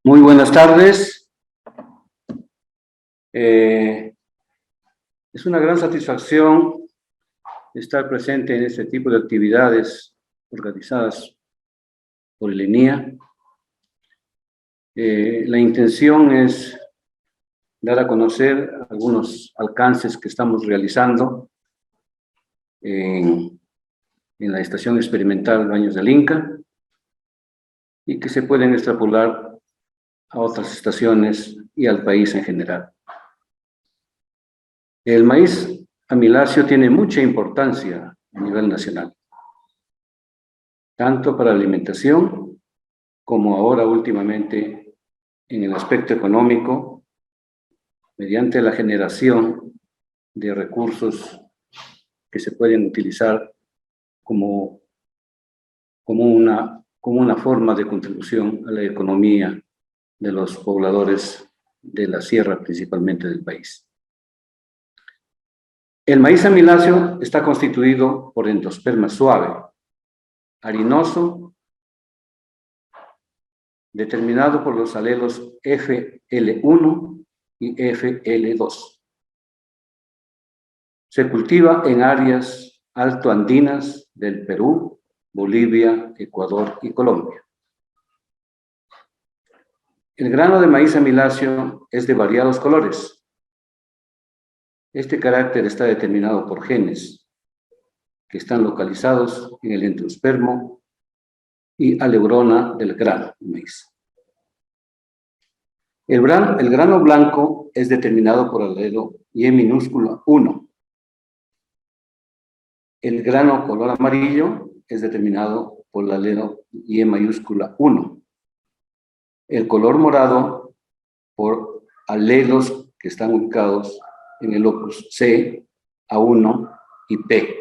Muy buenas tardes. Es una gran satisfacción estar presente en este tipo de actividades organizadas por el ENIA. La intención es dar a conocer algunos alcances que estamos realizando en la Estación Experimental Baños del Inca y que se pueden extrapolar a otras estaciones y al país en general. El maíz amiláceo tiene mucha importancia a nivel nacional, tanto para la alimentación como ahora últimamente en el aspecto económico, mediante la generación de recursos que se pueden utilizar como una forma de contribución a la economía de los pobladores de la sierra, principalmente del país. El maíz amiláceo está constituido por endosperma suave, harinoso, determinado por los alelos FL1 y FL2. Se cultiva en áreas altoandinas del Perú, Bolivia, Ecuador y Colombia. El grano de maíz amiláceo es de variados colores. Este carácter está determinado por genes que están localizados en el endospermo y aleurona del grano de maíz. El grano blanco es determinado por el alelo Y minúscula 1. El grano color amarillo es determinado por el alelo Y mayúscula 1. El color morado por alelos que están ubicados en el locus C, A1 y P.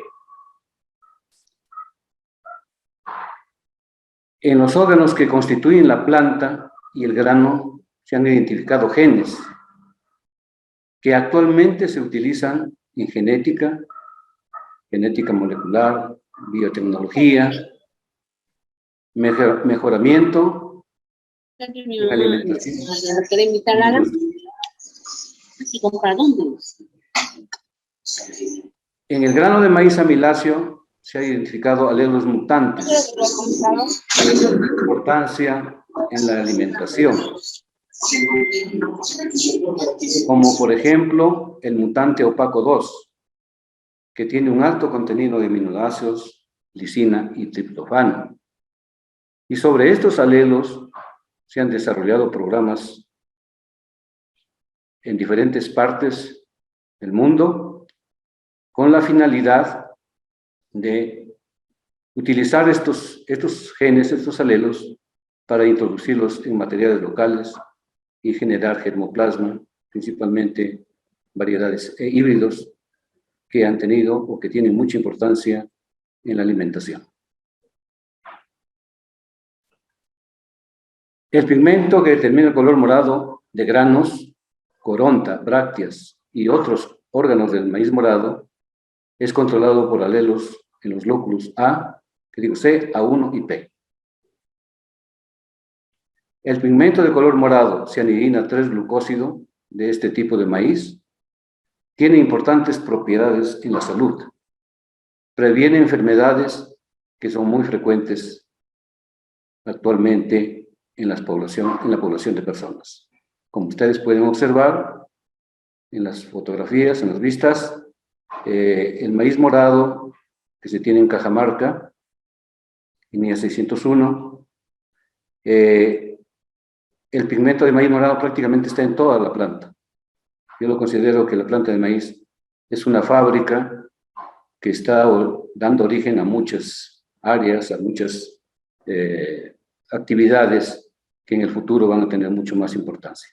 En los órganos que constituyen la planta y el grano se han identificado genes que actualmente se utilizan en genética molecular, biotecnología, mejoramiento, alimentación. En el grano de maíz amiláceo se ha identificado alelos mutantes de importancia en la alimentación, como por ejemplo el mutante opaco 2, que tiene un alto contenido de aminoácidos, lisina y triptofano. Y sobre estos alelos se han desarrollado programas en diferentes partes del mundo con la finalidad de utilizar estos genes, estos alelos, para introducirlos en materiales locales y generar germoplasma, principalmente variedades híbridos que han tenido o que tienen mucha importancia en la alimentación. El pigmento que determina el color morado de granos, coronta, brácteas y otros órganos del maíz morado es controlado por alelos en los lóculos A, C, A1 y P. El pigmento de color morado, cianidina 3-glucósido, de este tipo de maíz, tiene importantes propiedades en la salud. Previene enfermedades que son muy frecuentes actualmente en la población de personas. Como ustedes pueden observar en las fotografías, en las vistas, el maíz morado que se tiene en Cajamarca, INEA 601, el pigmento de maíz morado prácticamente está en toda la planta. Yo lo considero que la planta de maíz es una fábrica que está dando origen a muchas áreas, a muchas actividades que en el futuro van a tener mucho más importancia.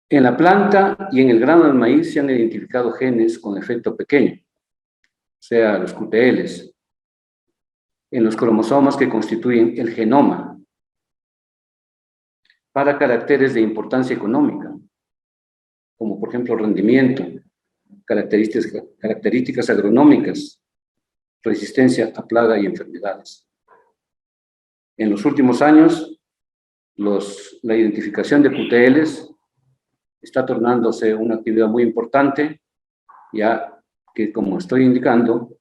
En la planta y en el grano del maíz se han identificado genes con efecto pequeño, o sea, los QTLs, en los cromosomas que constituyen el genoma, para caracteres de importancia económica, como por ejemplo rendimiento, características agronómicas, resistencia a plaga y enfermedades. En los últimos años, la identificación de QTLs está tornándose una actividad muy importante, ya que, como estoy indicando,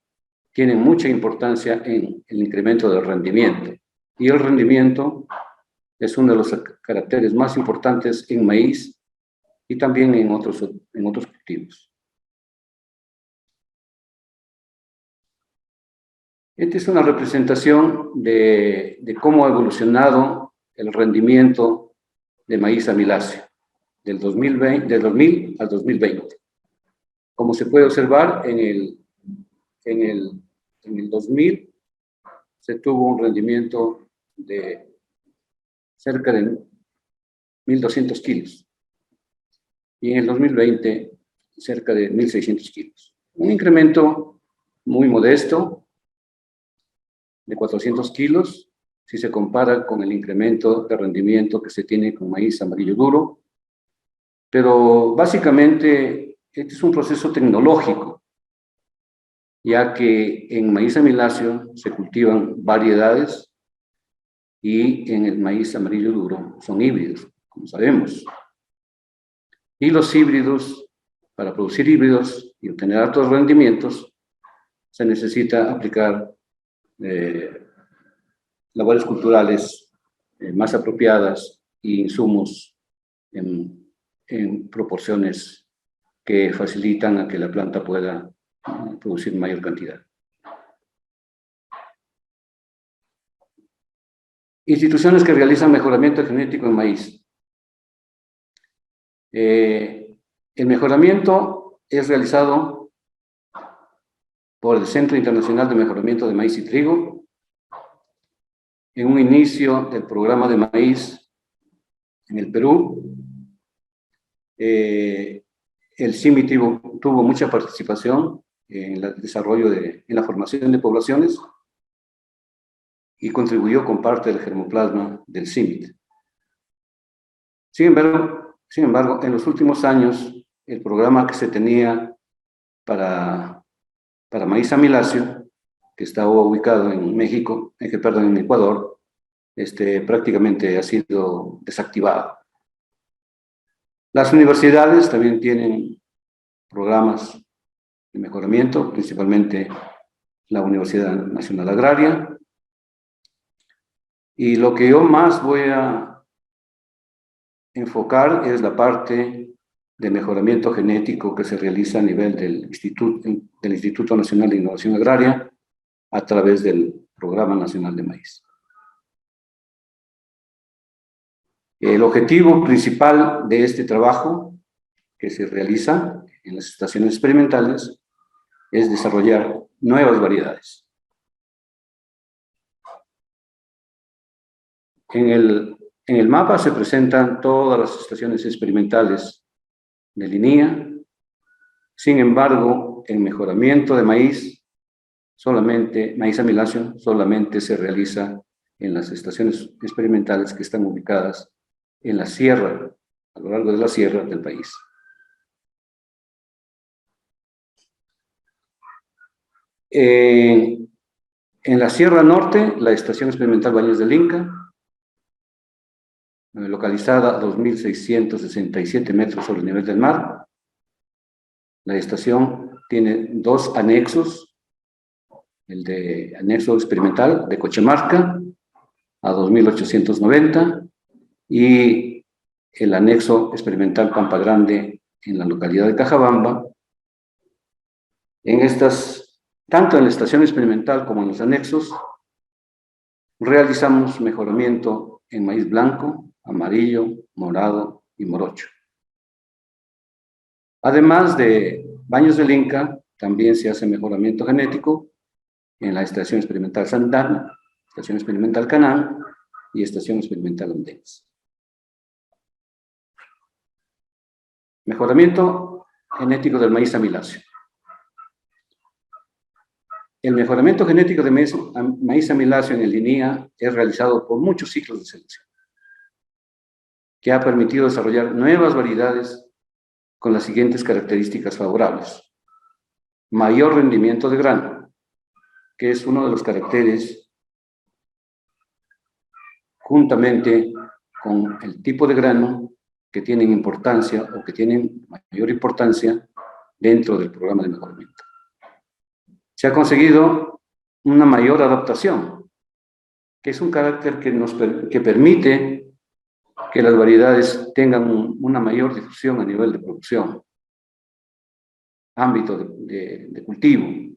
tienen mucha importancia en el incremento del rendimiento. Y el rendimiento es uno de los caracteres más importantes en maíz y también en otros cultivos. Esta es una representación de cómo ha evolucionado el rendimiento de maíz amiláceo del 2000 al 2020. Como se puede observar, en el 2000 se tuvo un rendimiento de cerca de 1.200 kilos y en el 2020 cerca de 1.600 kilos. Un incremento muy modesto de 400 kilos si se compara con el incremento de rendimiento que se tiene con maíz amarillo duro, pero básicamente este es un proceso tecnológico, ya que en maíz amiláceo se cultivan variedades y en el maíz amarillo duro son híbridos, como sabemos. Y los híbridos, para producir híbridos y obtener altos rendimientos, se necesita aplicar labores culturales más apropiadas e insumos en proporciones que facilitan a que la planta pueda producir mayor cantidad. Instituciones que realizan mejoramiento genético en maíz. El mejoramiento es realizado por el Centro Internacional de Mejoramiento de Maíz y Trigo en un inicio del programa de maíz en el Perú. El CIMI tuvo mucha participación en el desarrollo en la formación de poblaciones y contribuyó con parte del germoplasma del CIMIT. Sin embargo, en los últimos años, el programa que se tenía para maíz amiláceo, que estaba ubicado en México, en Ecuador, prácticamente ha sido desactivado. Las universidades también tienen programas de mejoramiento, principalmente la Universidad Nacional Agraria. Y lo que yo más voy a enfocar es la parte de mejoramiento genético que se realiza a nivel del Instituto Nacional de Innovación Agraria a través del Programa Nacional de Maíz. El objetivo principal de este trabajo que se realiza en las estaciones experimentales es desarrollar nuevas variedades. En el mapa se presentan todas las estaciones experimentales de línea. Sin embargo, el mejoramiento de maíz amiláceo, solamente se realiza en las estaciones experimentales que están ubicadas en la sierra, a lo largo de la sierra del país. En la Sierra Norte, la Estación Experimental Baños del Inca, localizada a 2.667 metros sobre el nivel del mar. La estación tiene dos anexos, el de anexo experimental de Cochemarca, a 2.890, y el anexo experimental Pampa Grande, en la localidad de Cajabamba. Tanto en la estación experimental como en los anexos, realizamos mejoramiento en maíz blanco, amarillo, morado y morocho. Además de Baños del Inca, también se hace mejoramiento genético en la Estación Experimental Santana, Estación Experimental Canán y Estación Experimental Andenes. Mejoramiento genético del maíz amiláceo. El mejoramiento genético de maíz amiláceo en el INIA es realizado por muchos ciclos de selección, que ha permitido desarrollar nuevas variedades con las siguientes características favorables. Mayor rendimiento de grano, que es uno de los caracteres juntamente con el tipo de grano que tienen importancia o que tienen mayor importancia dentro del programa de mejoramiento. Se ha conseguido una mayor adaptación, que es un carácter que permite que las variedades tengan una mayor difusión a nivel de producción, ámbito de cultivo,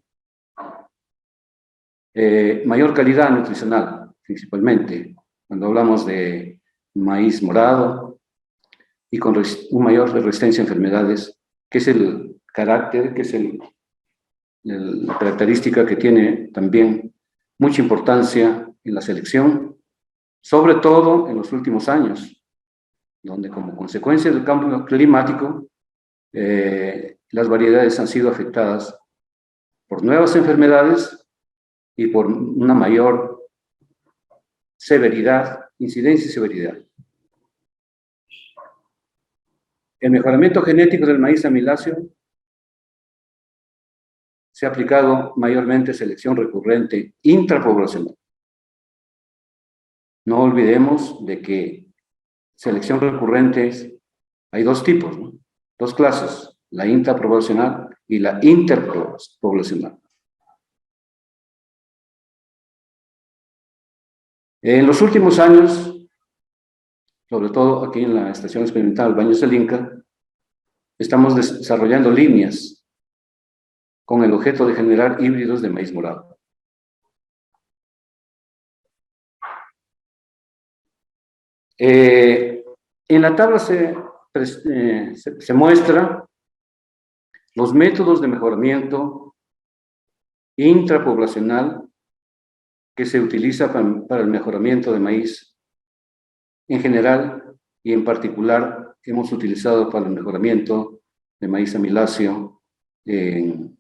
mayor calidad nutricional, principalmente, cuando hablamos de maíz morado, y con una mayor resistencia a enfermedades, que es el carácter, que es la característica que tiene también mucha importancia en la selección, sobre todo en los últimos años, donde como consecuencia del cambio climático, las variedades han sido afectadas por nuevas enfermedades y por una mayor severidad, incidencia y severidad. El mejoramiento genético del maíz amiláceo se ha aplicado mayormente selección recurrente intrapoblacional. No olvidemos de que selección recurrente hay dos tipos, ¿no? Dos clases, la intrapoblacional y la interpoblacional. En los últimos años, sobre todo aquí en la Estación Experimental Baños del Inca, estamos desarrollando líneas con el objeto de generar híbridos de maíz morado. En la tabla se muestra los métodos de mejoramiento intrapoblacional que se utiliza para el mejoramiento de maíz en general y en particular hemos utilizado para el mejoramiento de maíz amiláceo en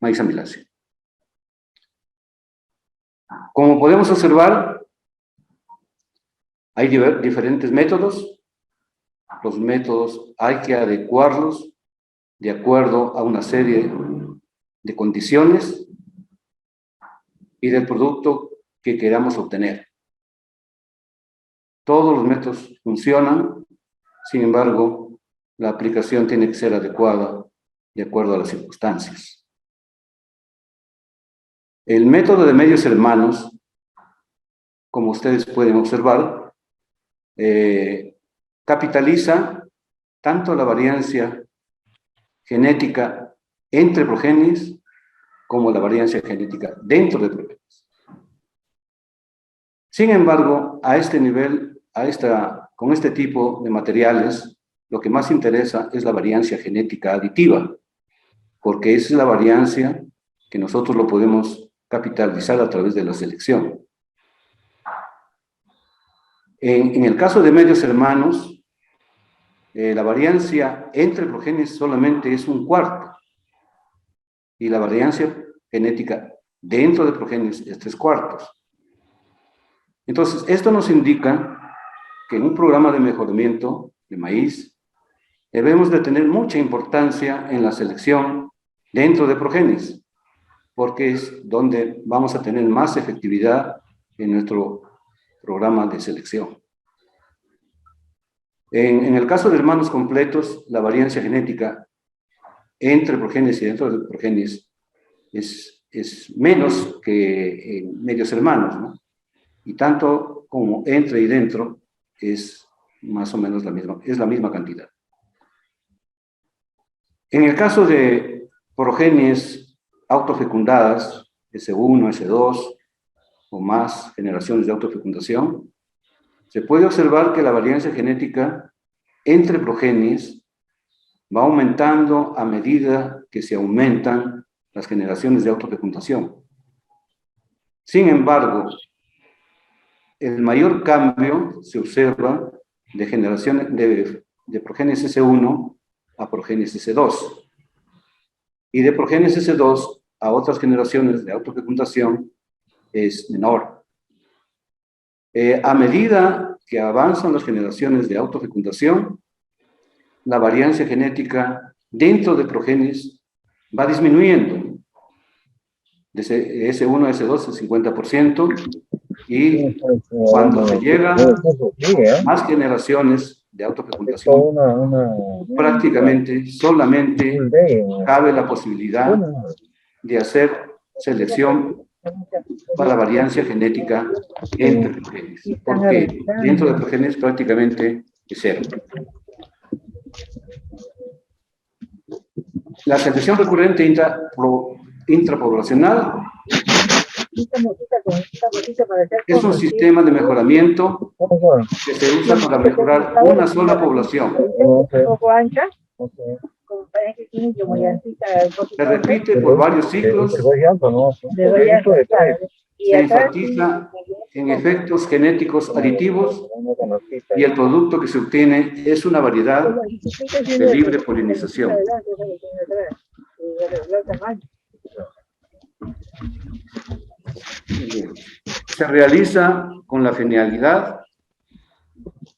maíz amiláceo. Como podemos observar, hay diferentes métodos. Los métodos hay que adecuarlos de acuerdo a una serie de condiciones y del producto que queramos obtener. Todos los métodos funcionan, sin embargo, la aplicación tiene que ser adecuada de acuerdo a las circunstancias. El método de medios hermanos, como ustedes pueden observar, capitaliza tanto la variancia genética entre progenes como la variancia genética dentro de progenes. Sin embargo, a este nivel, con este tipo de materiales, lo que más interesa es la variancia genética aditiva, porque esa es la variancia que nosotros lo podemos capitalizar a través de la selección. En el caso de medios hermanos, la variancia entre progenes solamente es 1/4 y la variancia genética dentro de progenes es 3/4. Entonces, esto nos indica que en un programa de mejoramiento de maíz debemos de tener mucha importancia en la selección dentro de progenes, porque es donde vamos a tener más efectividad en nuestro programa de selección. En el caso de hermanos completos, la variancia genética entre progenes y dentro de progenes es menos que en medios hermanos, ¿no? Y tanto como entre y dentro es más o menos la misma cantidad. En el caso de progenes autofecundadas, S1, S2 o más generaciones de autofecundación, se puede observar que la variancia genética entre progenes va aumentando a medida que se aumentan las generaciones de autofecundación. Sin embargo, el mayor cambio se observa de generaciones de progenes S1 a progenes S2 y de progenes S2 a otras generaciones de autofecundación es menor. A medida que avanzan las generaciones de autofecundación, la variancia genética dentro de progenes va disminuyendo. De S1 a S2 el 50%, Y cuando se llega a más generaciones de autofecundación, prácticamente solamente cabe la posibilidad de hacer selección para variancia genética entre progenes, porque dentro de progenes prácticamente es cero. La selección recurrente intrapoblacional es un sistema de mejoramiento que se usa para mejorar una sola población. Se repite por varios ciclos, se enfatiza en efectos genéticos aditivos y el producto que se obtiene es una variedad de libre polinización. Se realiza con la finalidad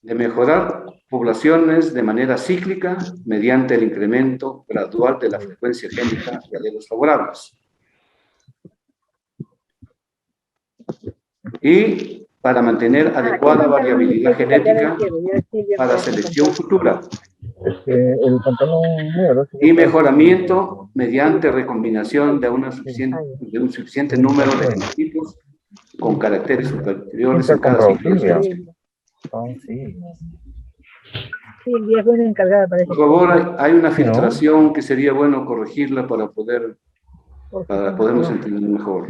de mejorar poblaciones de manera cíclica mediante el incremento gradual de la frecuencia génica de alelos favorables. Y para mantener adecuada variabilidad genética para selección futura. Y mejoramiento mediante recombinación de un suficiente número de genotipos con caracteres superiores en cada ciclo de selección. Por favor, hay una filtración que sería bueno corregirla para podernos entender mejor.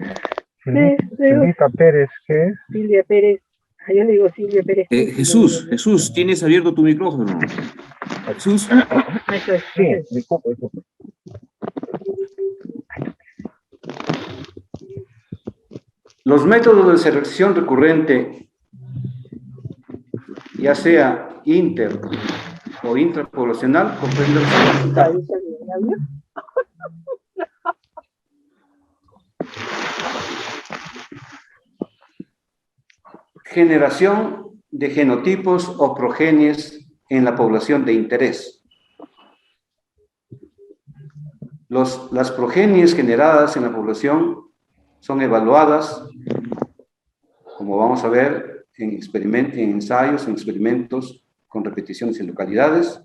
Silvia Pérez, ¿qué es? Silvia Pérez. Yo le digo Silvia Pérez. Jesús, tienes abierto tu micrófono. Jesús. Sí, disculpe. Los métodos de selección recurrente, ya sea inter o intrapoblacional, comprenden generación de genotipos o progenies en la población de interés. Las progenies generadas en la población son evaluadas, como vamos a ver, en ensayos, en experimentos con repeticiones en localidades,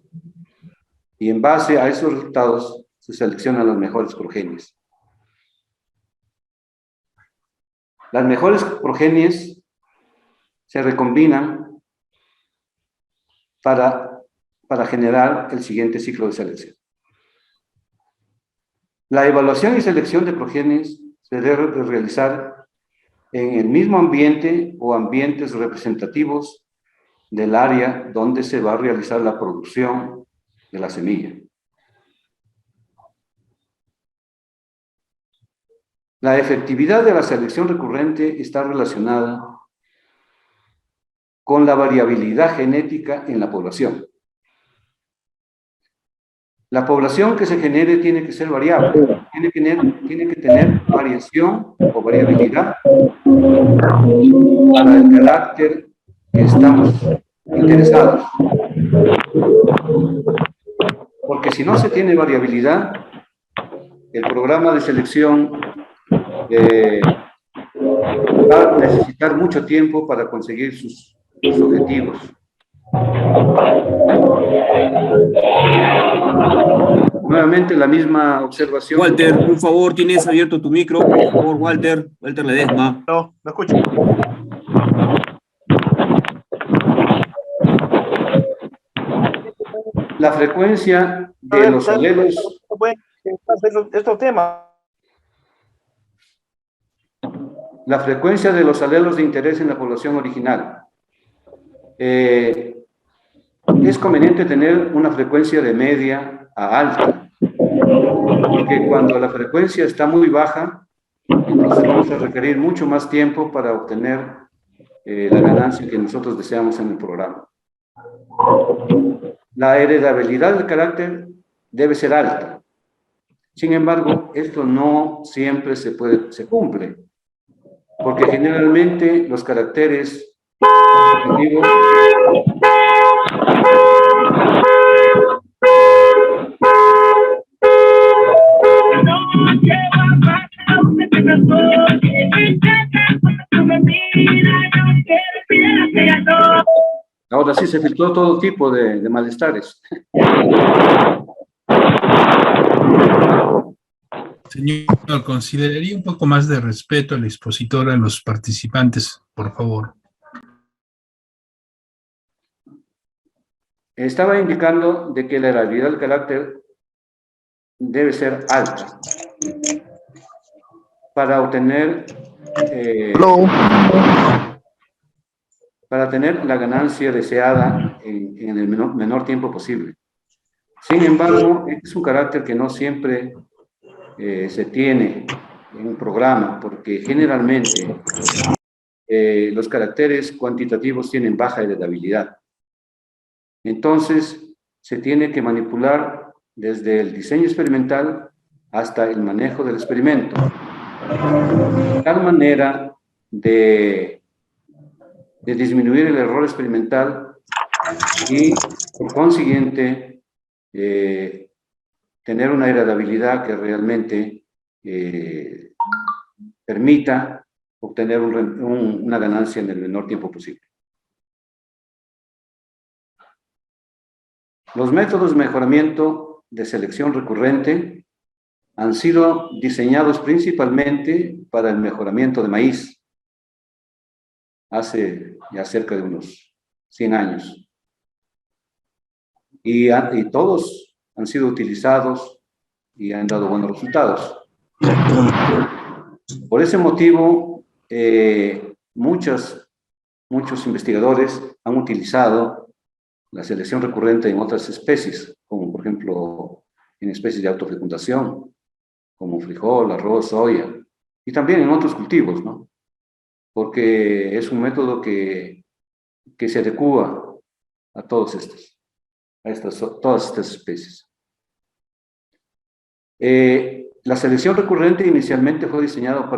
y en base a esos resultados se seleccionan las mejores progenies. Las mejores progenies se recombinan para generar el siguiente ciclo de selección. La evaluación y selección de progenies se debe realizar en el mismo ambiente o ambientes representativos del área donde se va a realizar la producción de la semilla. La efectividad de la selección recurrente está relacionada con la variabilidad genética en la población. La población que se genere tiene que ser variable, tiene que tener variación o variabilidad para el carácter que estamos interesados. Porque si no se tiene variabilidad, el programa de selección va a necesitar mucho tiempo para conseguir sus objetivos. Nuevamente la misma observación. Walter, por favor, tienes abierto tu micro. Por favor, Walter Ledesma. No escucho. La frecuencia de los alelos. Estos temas. La frecuencia de los alelos de interés en la población original. Es conveniente tener una frecuencia de media a alta, porque cuando la frecuencia está muy baja, entonces vamos a requerir mucho más tiempo para obtener la ganancia que nosotros deseamos en el programa. La heredabilidad del carácter debe ser alta. Sin embargo, esto no siempre se cumple, porque generalmente los caracteres activos Ahora sí se filtró todo tipo de malestares. Señor, consideraría un poco más de respeto al expositor, a los participantes, por favor. Estaba indicando de que la realidad del carácter debe ser alta para obtener, para tener la ganancia deseada en el menor tiempo posible. Sin embargo, es un carácter que no siempre se tiene en un programa, porque generalmente los caracteres cuantitativos tienen baja heredabilidad. Entonces, se tiene que manipular desde el diseño experimental hasta el manejo del experimento, de tal manera de disminuir el error experimental y, por consiguiente, tener una heredabilidad que realmente permita obtener una ganancia en el menor tiempo posible. Los métodos de mejoramiento de selección recurrente han sido diseñados principalmente para el mejoramiento de maíz, hace ya cerca de unos 100 años. Y todos han sido utilizados y han dado buenos resultados. Por ese motivo, muchos investigadores han utilizado la selección recurrente en otras especies, como por ejemplo en especies de autofecundación, como frijol, arroz, soya, y también en otros cultivos, ¿no? Porque es un método que se adecua a todas estas especies. La selección recurrente inicialmente fue diseñada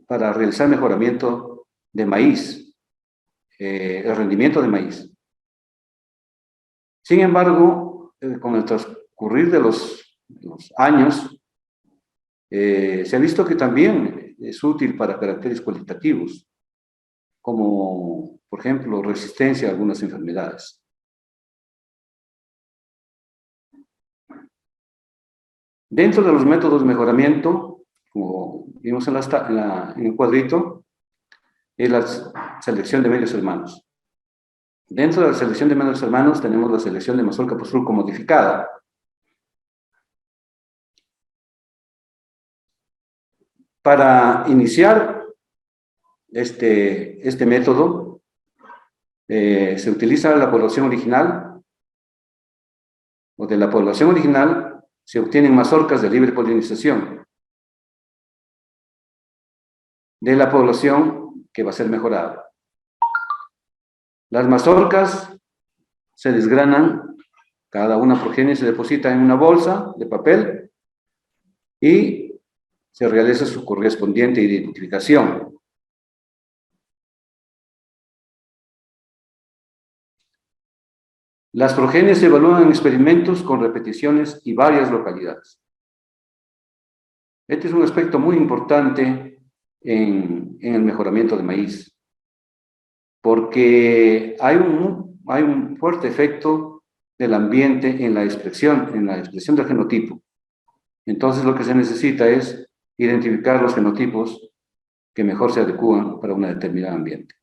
para realizar mejoramiento de maíz, el rendimiento de maíz. Sin embargo, con el transcurrir de los años, se ha visto que también es útil para caracteres cualitativos, como, por ejemplo, resistencia a algunas enfermedades. Dentro de los métodos de mejoramiento, como vimos en el cuadrito, es la selección de medios hermanos. Dentro de la selección de medios hermanos tenemos la selección de mazorca postrulco modificada. Para iniciar este método, se utiliza la población original, o de la población original se obtienen mazorcas de libre polinización de la población que va a ser mejorada. Las mazorcas se desgranan, cada una progenie se deposita en una bolsa de papel y se realiza su correspondiente identificación. Las progenies se evalúan en experimentos con repeticiones y varias localidades. Este es un aspecto muy importante en el mejoramiento de maíz, porque hay un fuerte efecto del ambiente en la expresión del genotipo. Entonces lo que se necesita es identificar los genotipos que mejor se adecúan para un determinado ambiente.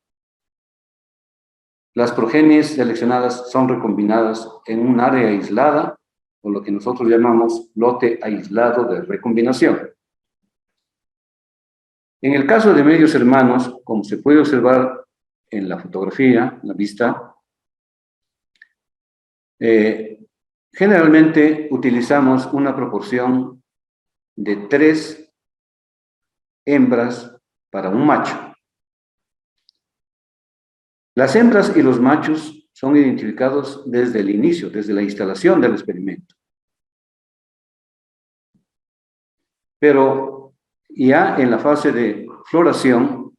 Las progenies seleccionadas son recombinadas en un área aislada, o lo que nosotros llamamos lote aislado de recombinación. En el caso de medios hermanos, como se puede observar en la fotografía, en la vista, generalmente utilizamos una proporción de 3 hembras para un macho. Las hembras y los machos son identificados desde el inicio, desde la instalación del experimento. Pero ya en la fase de floración,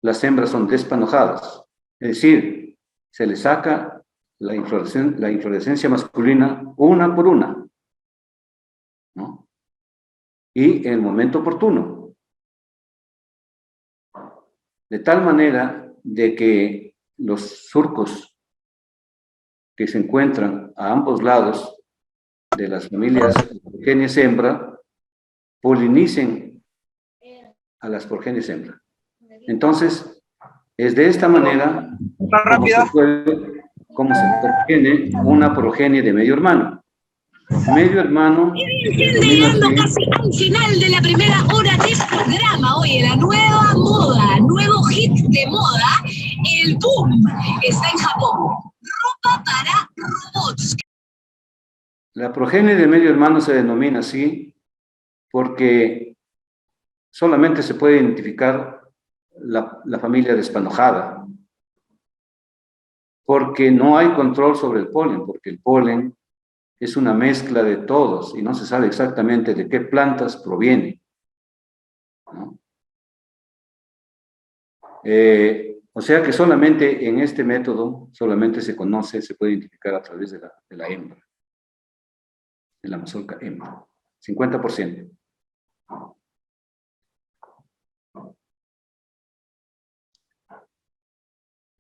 las hembras son despanojadas, es decir, se les saca la inflorescencia masculina una por una, ¿no? Y en el momento oportuno. De tal manera de que los surcos que se encuentran a ambos lados de las familias progenies hembra polinicen a las progenies hembra. Entonces, es de esta manera como se obtiene una progenie de medio hermano. Medio hermano. Llegando casi al final de la primera hora de programa. Oye, la nueva moda, nuevo hit de moda, el boom, está en Japón. Ropa para robots. La progenie de medio hermano se denomina así porque solamente se puede identificar la familia despanojada, porque no hay control sobre el polen, porque el polen es una mezcla de todos y no se sabe exactamente de qué plantas proviene, ¿no? O sea que solamente en este método, solamente se puede identificar a través de la hembra, de la mazorca hembra, 50%.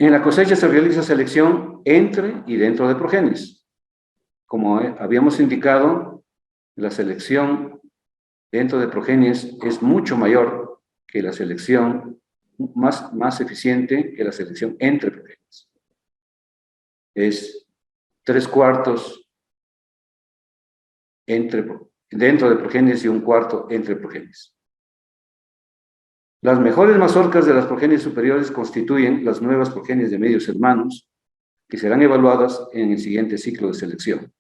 En la cosecha se realiza selección entre y dentro de progenies. Como habíamos indicado, la selección dentro de progenies es mucho mayor que la selección, más eficiente que la selección entre progenies. Es 3/4 dentro de progenies y 1/4 entre progenies. Las mejores mazorcas de las progenies superiores constituyen las nuevas progenies de medios hermanos que serán evaluadas en el siguiente ciclo de selección.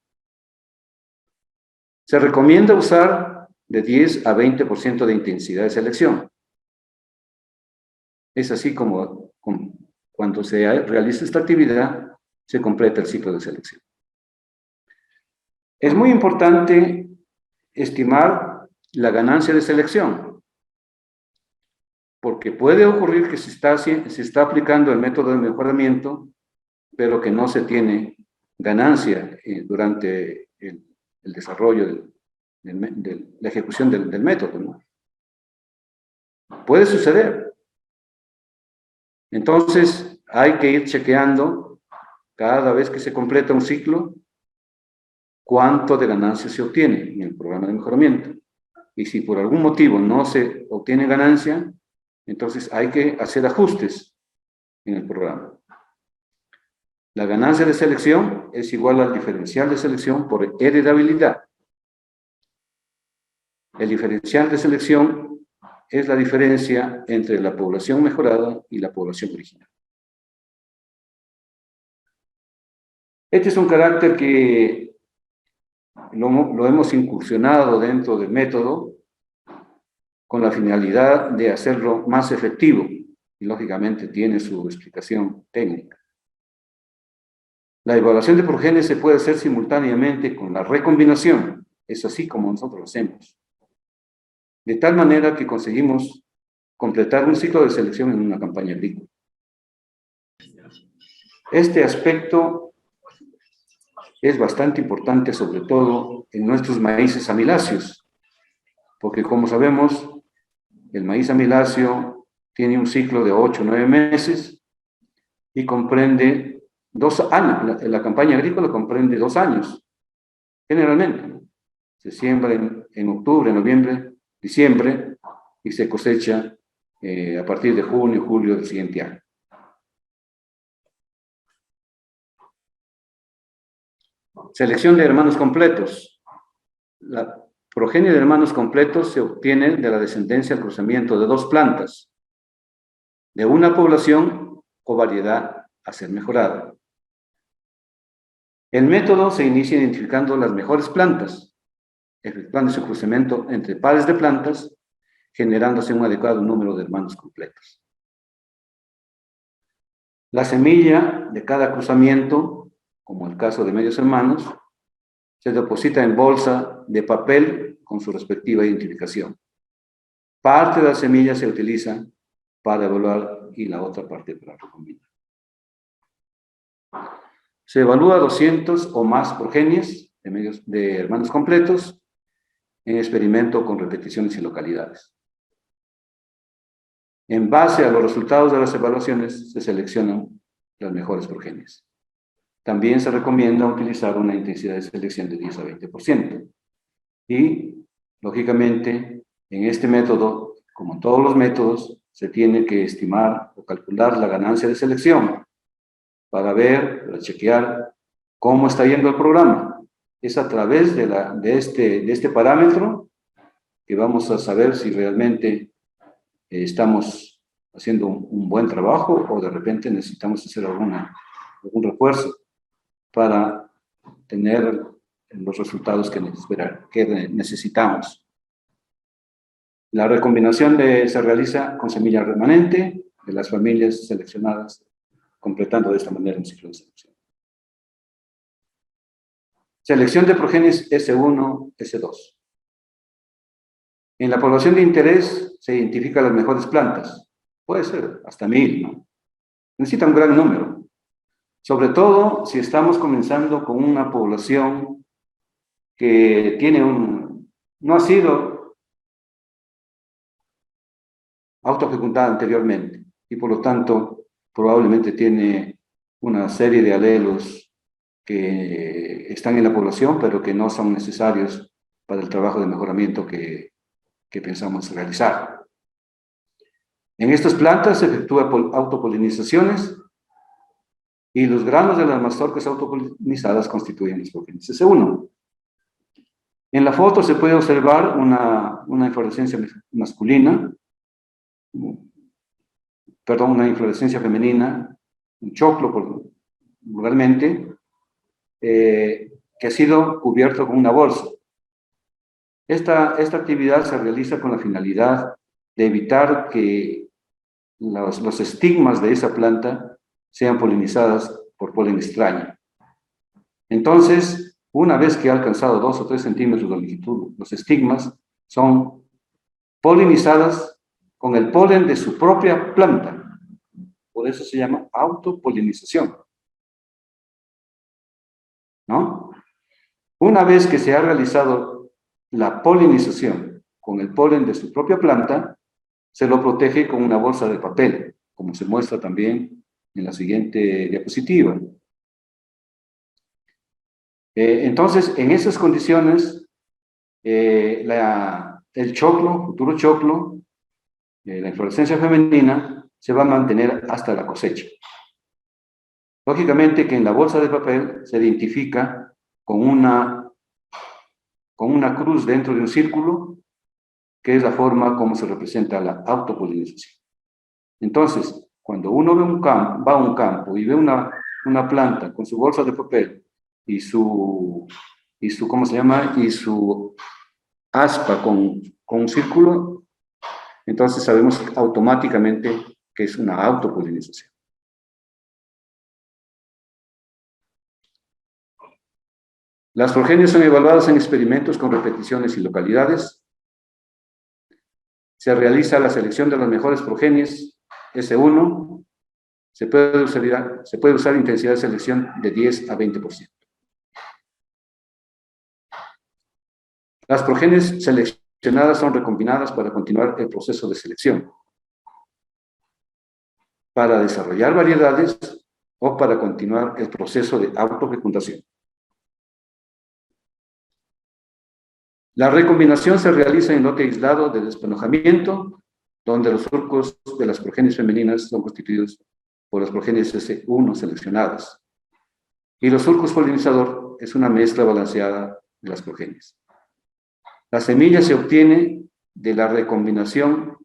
Se recomienda usar de 10 a 20% de intensidad de selección. Es así como cuando se realiza esta actividad, se completa el ciclo de selección. Es muy importante estimar la ganancia de selección, porque puede ocurrir que se está aplicando el método de mejoramiento, pero que no se tiene ganancia durante el desarrollo de la ejecución del método, ¿no? Puede suceder. Entonces, hay que ir chequeando cada vez que se completa un ciclo cuánto de ganancia se obtiene en el programa de mejoramiento. Y si por algún motivo no se obtiene ganancia, entonces hay que hacer ajustes en el programa. La ganancia de selección es igual al diferencial de selección por heredabilidad. El diferencial de selección es la diferencia entre la población mejorada y la población original. Este es un carácter que lo hemos incursionado dentro del método con la finalidad de hacerlo más efectivo y lógicamente tiene su explicación técnica. La evaluación de progenies se puede hacer simultáneamente con la recombinación, es así como nosotros lo hacemos, de tal manera que conseguimos completar un ciclo de selección en una campaña agrícola. Este aspecto es bastante importante, sobre todo en nuestros maíces amiláceos, porque como sabemos, el maíz amiláceo tiene un ciclo de 8 o 9 meses y comprende 2 años. La campaña agrícola comprende 2 años, generalmente. Se siembra en octubre, noviembre, diciembre y se cosecha a partir de junio, julio del siguiente año. Selección de hermanos completos. La progenie de hermanos completos se obtiene de la descendencia al cruzamiento de 2 plantas, de una población o variedad a ser mejorada. El método se inicia identificando las mejores plantas, efectuando su cruzamiento entre pares de plantas, generándose un adecuado número de hermanos completos. La semilla de cada cruzamiento, como el caso de medios hermanos, se deposita en bolsa de papel con su respectiva identificación. Parte de la semilla se utiliza para evaluar y la otra parte para recombinar. Se evalúa 200 o más progenies de hermanos completos en experimento con repeticiones y localidades. En base a los resultados de las evaluaciones, se seleccionan las mejores progenies. También se recomienda utilizar una intensidad de selección de 10 a 20%. Y, lógicamente, en este método, como en todos los métodos, se tiene que estimar o calcular la ganancia de selección para ver, para chequear cómo está yendo el programa. Es a través de este parámetro que vamos a saber si realmente estamos haciendo un buen trabajo o de repente necesitamos hacer algún refuerzo para tener los resultados que necesitamos. La recombinación se realiza con semilla remanente de las familias seleccionadas, completando de esta manera un ciclo de selección. Selección de progenies S1, S2. En la población de interés se identifican las mejores plantas. Puede ser hasta 1000, ¿no? Necesita un gran número. Sobre todo si estamos comenzando con una población que no ha sido autofecundada anteriormente y por lo tanto probablemente tiene una serie de alelos que están en la población pero que no son necesarios para el trabajo de mejoramiento que pensamos realizar. En estas plantas se efectúa autopolinizaciones y los granos de las mazorcas autopolinizadas constituyen las progenies S1. En la foto se puede observar una inflorescencia masculina, una inflorescencia femenina, un choclo vulgarmente, que ha sido cubierto con una bolsa. Esta actividad se realiza con la finalidad de evitar que los estigmas de esa planta sean polinizadas por polen extraño. Entonces, una vez que ha alcanzado 2 o 3 centímetros de longitud, los estigmas son polinizadas con el polen de su propia planta. Por eso se llama autopolinización, ¿no? Una vez que se ha realizado la polinización con el polen de su propia planta, se lo protege con una bolsa de papel, como se muestra también en la siguiente diapositiva. Entonces, en esas condiciones, el choclo, futuro choclo, la inflorescencia femenina, se va a mantener hasta la cosecha. Lógicamente que en la bolsa de papel se identifica con una cruz dentro de un círculo, que es la forma como se representa la autopolinización. Así, cuando uno va a un campo y ve una planta con su bolsa de papel y su aspa con un círculo, entonces sabemos automáticamente que es una autopolinización. Las progenies son evaluadas en experimentos con repeticiones y localidades. Se realiza la selección de las mejores progenies S1. Se puede usar intensidad de selección de 10 a 20%. Las progenies seleccionadas son recombinadas para continuar el proceso de selección, para desarrollar variedades o para continuar el proceso de autofecundación. La recombinación se realiza en lote aislado de despenojamiento, donde los surcos de las progenies femeninas son constituidos por las progenies S1 seleccionadas. Y los surcos polinizador es una mezcla balanceada de las progenies. La semilla se obtiene de la recombinación,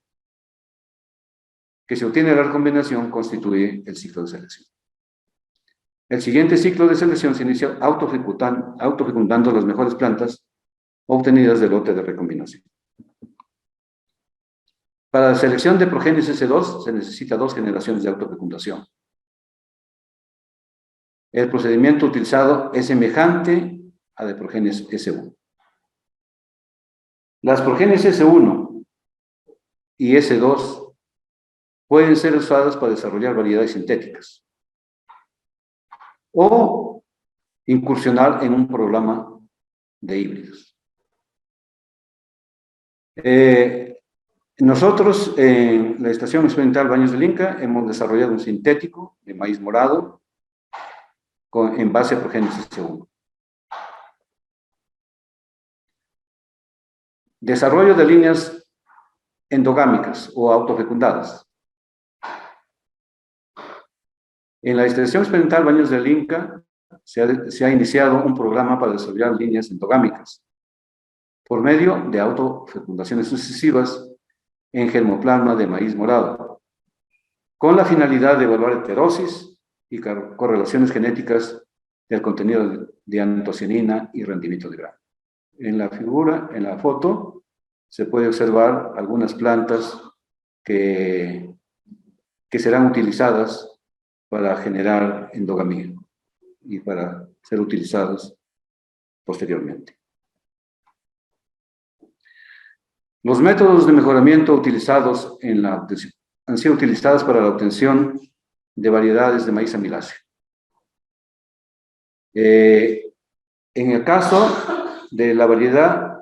constituye el ciclo de selección. El siguiente ciclo de selección se inicia autofecundando las mejores plantas obtenidas del lote de recombinación. Para la selección de progenies S2 se necesita 2 generaciones de autofecundación. El procedimiento utilizado es semejante a de progenies S1. Las progenies S1 y S2 pueden ser usadas para desarrollar variedades sintéticas o incursionar en un programa de híbridos. Nosotros, en la Estación Experimental Baños del Inca, hemos desarrollado un sintético de maíz morado en base a progénesis C1. Desarrollo de líneas endogámicas o autofecundadas. En la Estación Experimental Baños del Inca se ha iniciado un programa para desarrollar líneas endogámicas por medio de autofecundaciones sucesivas en germoplasma de maíz morado, con la finalidad de evaluar heterosis y correlaciones genéticas del contenido de antocianina y rendimiento de grano. En la figura, en la foto, se puede observar algunas plantas que serán utilizadas para generar endogamia y para ser utilizadas posteriormente. Los métodos de mejoramiento utilizados han sido utilizados para la obtención de variedades de maíz amiláceo. En el caso de la variedad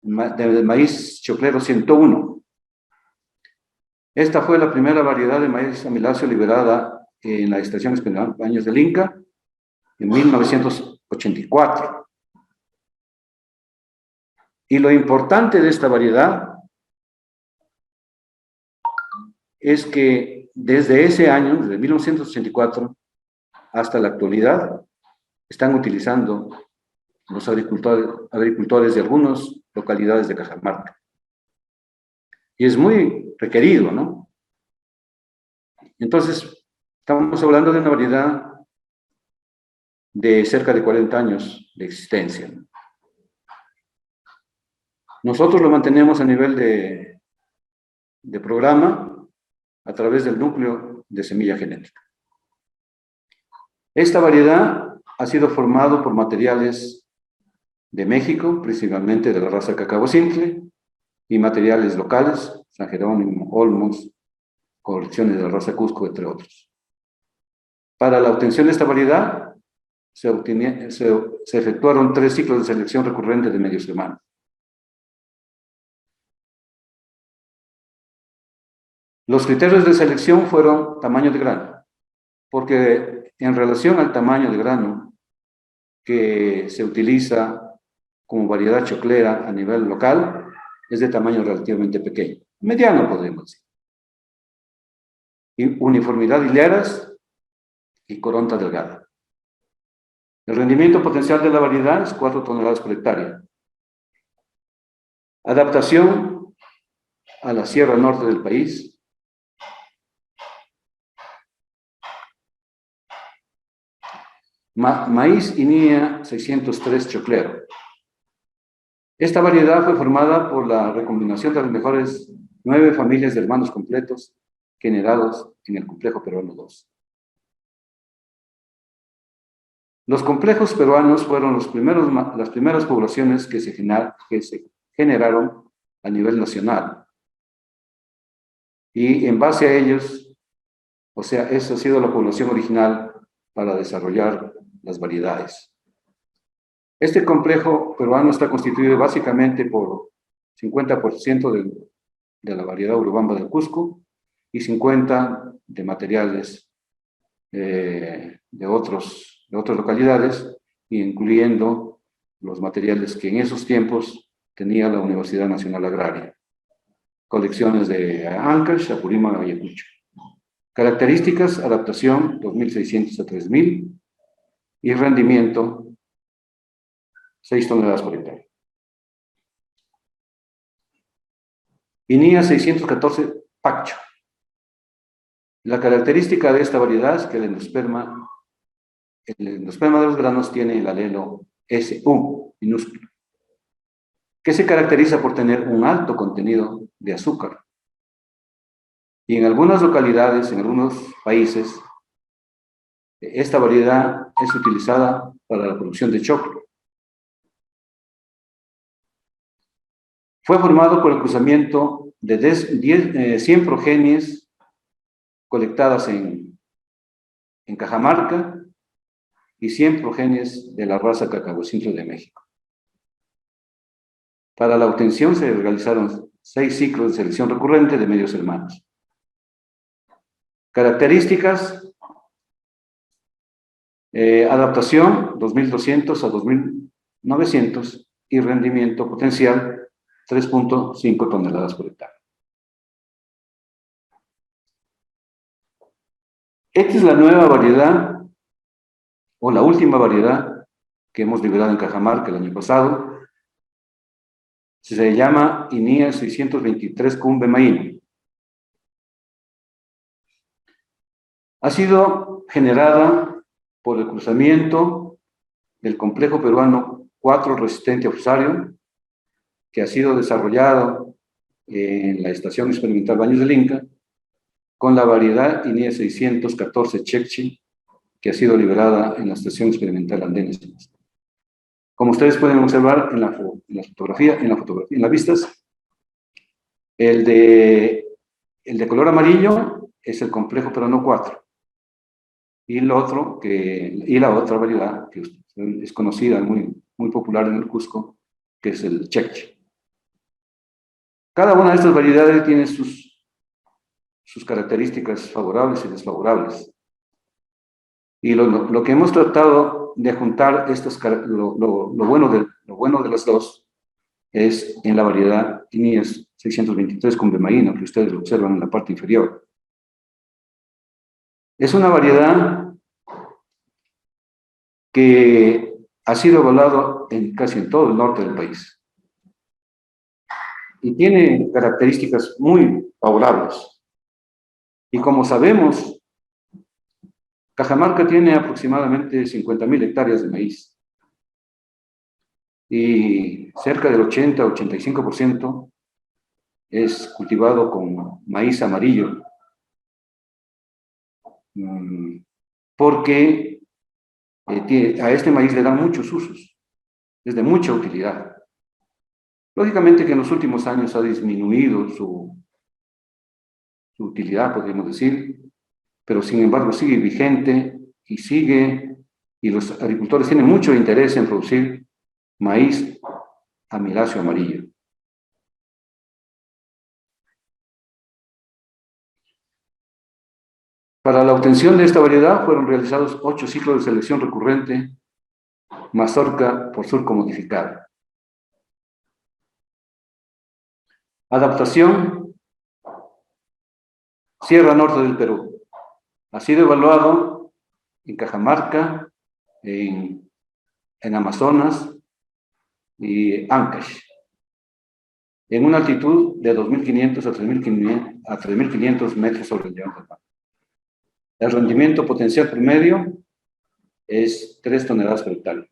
de maíz choclero 101, esta fue la primera variedad de maíz amiláceo liberada en la Estación Experimental Baños del Inca en 1984. Y lo importante de esta variedad es que desde ese año, desde 1984 hasta la actualidad, están utilizando los agricultores de algunas localidades de Cajamarca. Y es muy requerido, ¿no? Entonces, estamos hablando de una variedad de cerca de 40 años de existencia, ¿no? Nosotros lo mantenemos a nivel de programa a través del núcleo de semilla genética. Esta variedad ha sido formado por materiales de México, principalmente de la raza Cacabo Simple, y materiales locales, San Jerónimo, Olmos, colecciones de la raza Cusco, entre otros. Para la obtención de esta variedad, se efectuaron 3 ciclos de selección recurrente de medio semana. Los criterios de selección fueron tamaño de grano, porque en relación al tamaño de grano que se utiliza como variedad choclera a nivel local, es de tamaño relativamente pequeño, mediano podríamos decir. Y uniformidad de hileras y coronta delgada. El rendimiento potencial de la variedad es 4 toneladas por hectárea. Adaptación a la sierra norte del país. Maíz INIA 603 choclero. Esta variedad fue formada por la recombinación de las mejores 9 familias de hermanos completos generados en el complejo peruano 2. Los complejos peruanos fueron las primeras poblaciones que se generaron a nivel nacional. Y en base a ellos, o sea, esa ha sido la población original para desarrollar las variedades. Este complejo peruano está constituido básicamente por 50% de la variedad urubamba del Cusco y 50% de materiales de otras localidades, incluyendo los materiales que en esos tiempos tenía la Universidad Nacional Agraria. Colecciones de Ancash, Apurímac y Ayacucho. Características: adaptación 2.600 a 3.000 y rendimiento 6 toneladas por hectárea. INIA 614 Pacho. La característica de esta variedad es que el endosperma de los granos tiene el alelo SU minúsculo, que se caracteriza por tener un alto contenido de azúcar. Y en algunas localidades, en algunos países, esta variedad es utilizada para la producción de choclo. Fue formado por el cruzamiento de 100 progenies colectadas en Cajamarca y 100 progenies de la raza Cacabo Simple de México. Para la obtención se realizaron 6 ciclos de selección recurrente de medios hermanos. Características: adaptación 2200 a 2900 y rendimiento potencial 3.5 toneladas por hectárea. Esta es la nueva variedad, o la última variedad que hemos liberado en Cajamarca el año pasado. Se llama INIA 623 Cumbe Maín. Ha sido generada por el cruzamiento del complejo peruano 4 resistente a Fusarium, que ha sido desarrollado en la Estación Experimental Baños del Inca, con la variedad INIA 614 Chekchi, que ha sido liberada en la Estación Experimental Andenes. Como ustedes pueden observar en las vistas, el de color amarillo es el complejo peruano 4, y la otra variedad que es conocida, muy popular en el Cusco, que es el Chekchi. Cada una de estas variedades tiene sus características favorables y desfavorables. Y lo que hemos tratado de juntar, lo bueno de las dos, es en la variedad INIES 623 Cumbe Maín, que ustedes lo observan en la parte inferior. Es una variedad que ha sido evaluado casi en todo el norte del país. Y tiene características muy favorables. Y como sabemos, Cajamarca tiene aproximadamente 50.000 hectáreas de maíz. Y cerca del 80-85% es cultivado con maíz amarillo. Porque a este maíz le dan muchos usos. Es de mucha utilidad. Lógicamente que en los últimos años ha disminuido su utilidad, podríamos decir, pero sin embargo sigue vigente y los agricultores tienen mucho interés en producir maíz amiláceo amarillo. Para la obtención de esta variedad fueron realizados 8 ciclos de selección recurrente, mazorca por surco modificado. Adaptación: Sierra Norte del Perú. Ha sido evaluado en Cajamarca, en Amazonas y Ancash, en una altitud de 2.500 a 3.500 metros sobre el nivel del mar. El rendimiento potencial promedio es 3 toneladas por hectárea.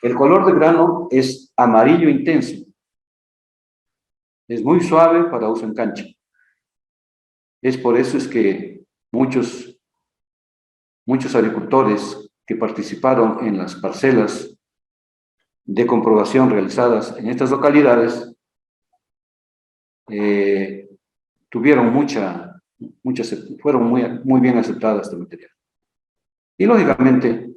El color de grano es amarillo intenso. Es muy suave para uso en cancha. Es por eso es que muchos agricultores que participaron en las parcelas de comprobación realizadas en estas localidades fueron muy bien aceptadas este material. Y lógicamente,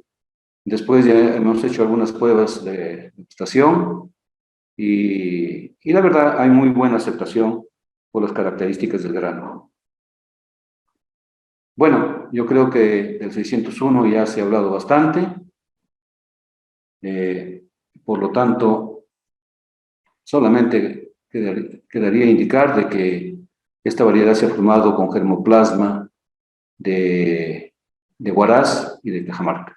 después ya hemos hecho algunas pruebas de estación y la verdad hay muy buena aceptación por las características del grano. Bueno, yo creo que del 601 ya se ha hablado bastante. Por lo tanto, solamente quedaría indicar de que esta variedad se ha formado con germoplasma de Huaraz y de Cajamarca.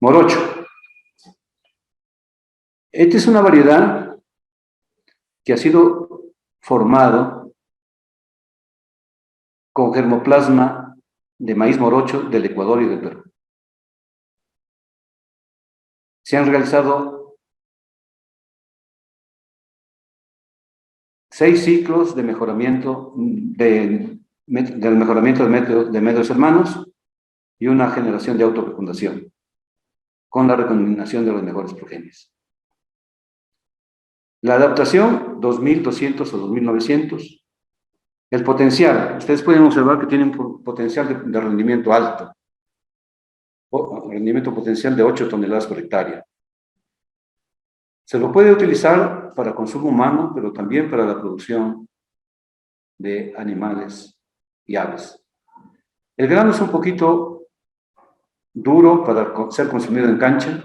Morocho. Esta es una variedad que ha sido formado con germoplasma de maíz morocho del Ecuador y del Perú. Se han realizado 6 ciclos de mejoramiento del mejoramiento de medios hermanos y una generación de autofecundación con la recombinación de los mejores progenies. La adaptación 2200 o 2900. El potencial, ustedes pueden observar que tiene un potencial de rendimiento alto, rendimiento potencial de 8 toneladas por hectárea. Se lo puede utilizar para consumo humano, pero también para la producción de animales y aves. El grano es un poquito duro para ser consumido en cancha,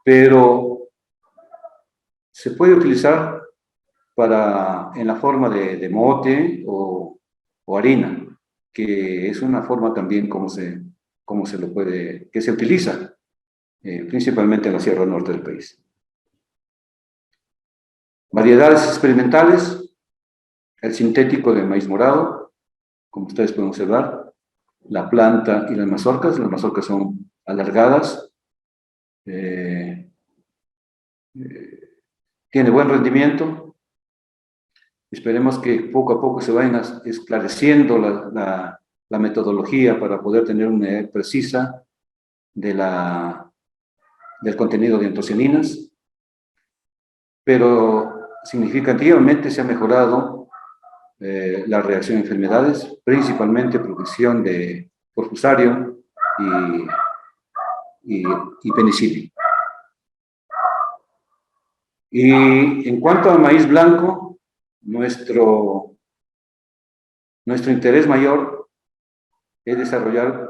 pero se puede utilizar en la forma de mote o harina, que es una forma también que se utiliza principalmente en la Sierra Norte del país. Variedades experimentales, el sintético de maíz morado, como ustedes pueden observar, la planta y las mazorcas son alargadas, tiene buen rendimiento. Esperemos que poco a poco se vayan esclareciendo la metodología para poder tener una idea precisa del contenido de antocianinas, pero significativamente se ha mejorado la reacción a enfermedades, principalmente producción por fusario y penicilio. Y en cuanto al maíz blanco, nuestro interés mayor es desarrollar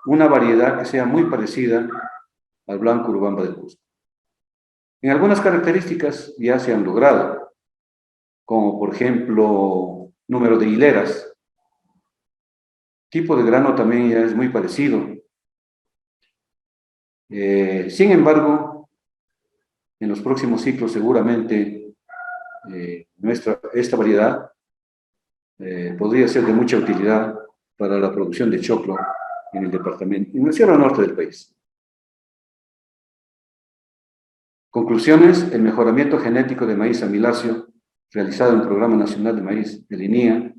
una variedad que sea muy parecida al blanco Urubamba del Cusco. En algunas características ya se han logrado, como por ejemplo, número de hileras. Tipo de grano también ya es muy parecido. Sin embargo, en los próximos ciclos seguramente esta variedad podría ser de mucha utilidad para la producción de choclo en el departamento, en la Sierra Norte del país. Conclusiones: el mejoramiento genético de maíz amiláceo realizado en el Programa Nacional de Maíz del INIA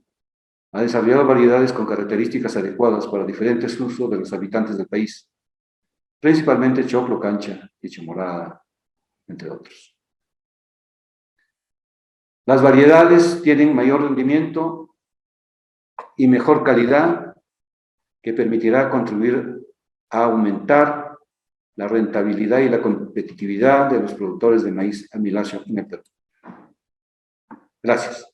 ha desarrollado variedades con características adecuadas para diferentes usos de los habitantes del país, principalmente choclo, cancha, chicha morada, entre otros. Las variedades tienen mayor rendimiento y mejor calidad, que permitirá contribuir a aumentar la rentabilidad y la competitividad de los productores de maíz amiláceo en el Perú. Gracias.